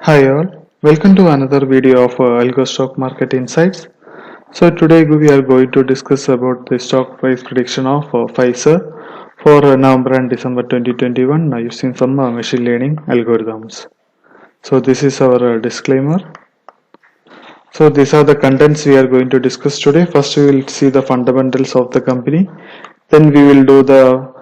Hi all, welcome to another video of Algo Stock Market Insights. So today we are going to discuss about the stock price prediction of Pfizer for November and December 2021 using some machine learning algorithms. So this is our disclaimer. So these are the contents we are going to discuss today. First we will see the fundamentals of the company. Then we will do the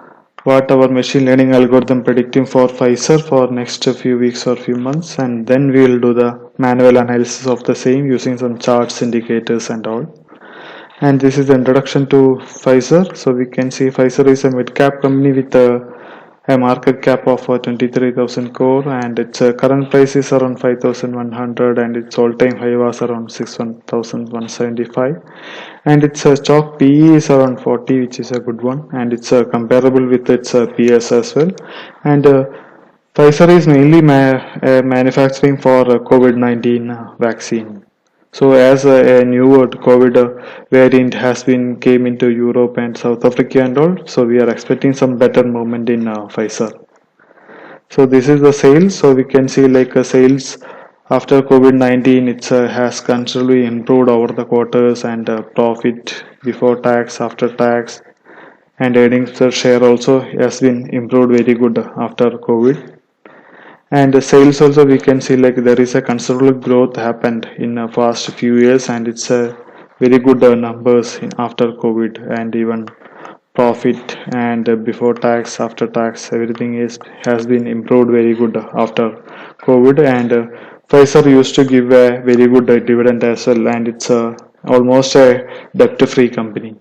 what our machine learning algorithm predicting for Pfizer for next few weeks or few months, and then we will do the manual analysis of the same using some charts, indicators and all. And this is the introduction to Pfizer. So we can see Pfizer is a mid-cap company with a market cap of 23,000 crore, and its current price is around 5,100, and its all-time high was around 6,175, and its stock PE is around 40, which is a good one, and it's comparable with its peers as well. And Pfizer is mainly manufacturing for COVID-19 vaccine. So as a new COVID variant has been came into Europe and South Africa and all, so we are expecting some better movement in Pfizer. So this is the sales. So we can see like sales after COVID-19, it has considerably improved over the quarters, and profit before tax, after tax, and earnings per share also has been improved very good after COVID. And the sales also we can see like there is a considerable growth happened in the past few years, and it's a very good numbers after COVID, and even profit and before tax, after tax, everything is has been improved very good after COVID. And Pfizer used to give a very good dividend as well, and it's almost a debt-free company.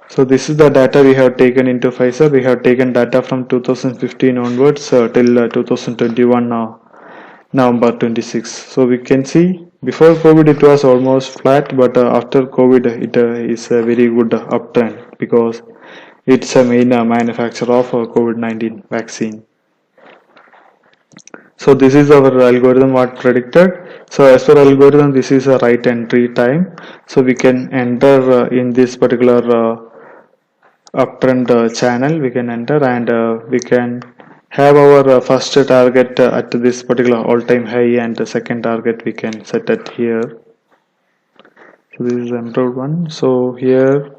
So this is the data we have taken into Pfizer. We have taken data from 2015 onwards till 2021 November 26. So we can see before COVID it was almost flat, but after COVID it is a very good uptrend because it's a main manufacturer of COVID-19 vaccine. So this is our algorithm what predicted. So as per algorithm, this is a right entry time. So we can enter in this particular uptrend channel. We can enter, and we can have our first target at this particular all-time high, and the second target we can set it here. So this is improved one. So here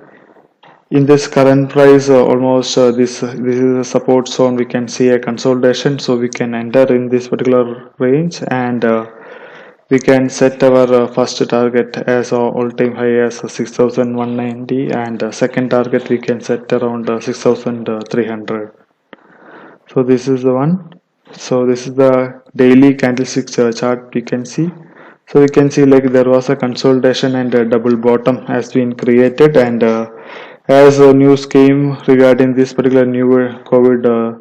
in this current price almost this is a support zone, we can see a consolidation, so we can enter in this particular range, and we can set our first target as all-time high as 6,190, and second target we can set around 6,300. So this is the one. So this is the daily candlesticks chart we can see. So we can see like there was a consolidation, and a double bottom has been created, and as news came regarding this particular new COVID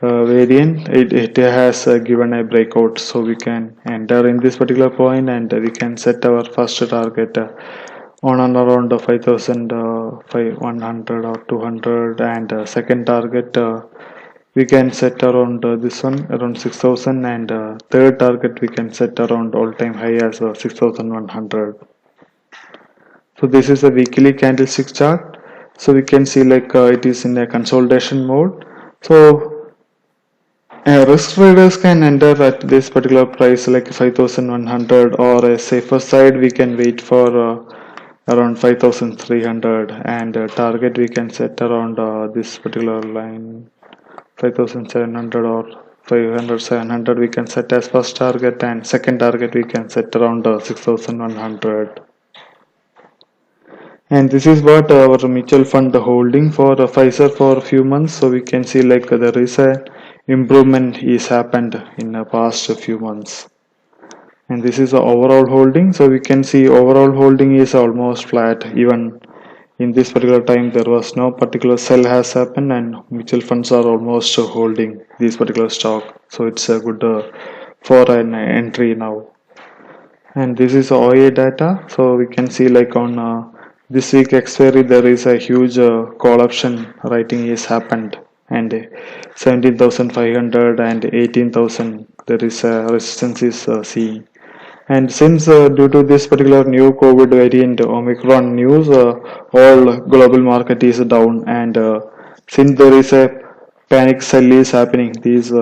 variant, it has given a breakout, so we can enter in this particular point, and we can set our first target on and around 5,100 or 200, and second target we can set around this one around 6,000, and third target we can set around all-time high as 6,100. So this is a weekly candlestick chart. So we can see like it is in a consolidation mode. So risk traders can enter at this particular price like 5,100, or a safer side we can wait for around 5,300, and target we can set around this particular line 5,700 or 500, 700 we can set as first target, and second target we can set around 6,100. And this is what our mutual fund holding for Pfizer for a few months. So we can see like there is a improvement is happened in the past few months. And this is the overall holding. So we can see overall holding is almost flat. Even in this particular time there was no particular sell has happened, and mutual funds are almost holding this particular stock. So it's a good for an entry now. And this is OA data. So we can see like on this week expiry there is a huge call option writing is happened, and 17,500 and 18,000 there is a resistance is seen. And since due to this particular new COVID variant Omicron news, all global market is down, and since there is a panic sell is happening, these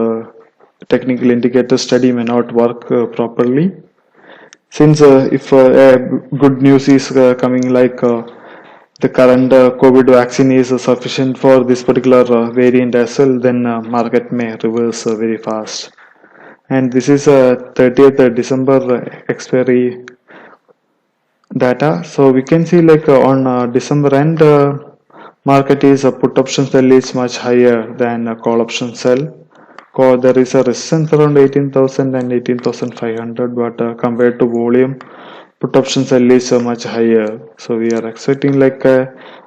technical indicator study may not work properly. Since if good news is coming like the current COVID vaccine is sufficient for this particular variant as well, then market may reverse very fast. And this is 30th December expiry data. So we can see like on December end, market is put option sell is much higher than call option sell. There is a resistance around 18,000 and 18,500, but compared to volume, put option sell is much higher. So we are expecting like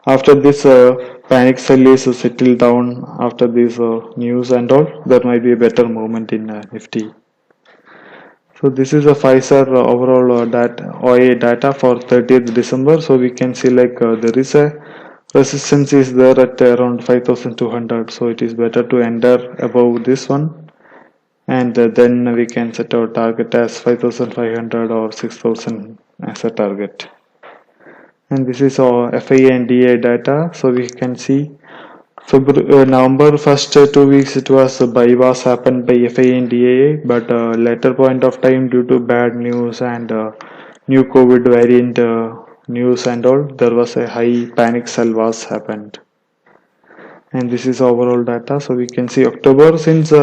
after this panic sell is settled down after this news and all, there might be a better movement in Nifty. So this is a Pfizer overall OIA data for 30th December. So we can see like there is a resistance is there at around 5,200. So it is better to enter above this one, and then we can set our target as 5,500 or 6,000 as a target. And this is our FIA and DA data. So we can see November first 2 weeks it was buy was happened by FIA and DAA, but later point of time due to bad news and new COVID variant news and all, there was a high panic sell was happened. And this is overall data. So we can see October, since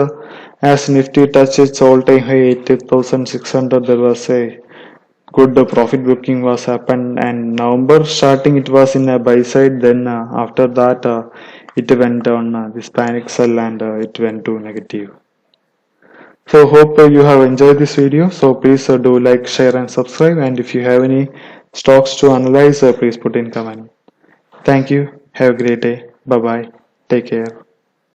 as Nifty touched its all-time high 8,600, there was a good profit booking was happened. And November starting it was in a buy side, then after that it went on this panic sell and it went to negative. So hope you have enjoyed this video. So please do like, share and subscribe, and if you have any stocks to analyze, please put in comment. Thank you. Have a great day. Bye bye. Take care.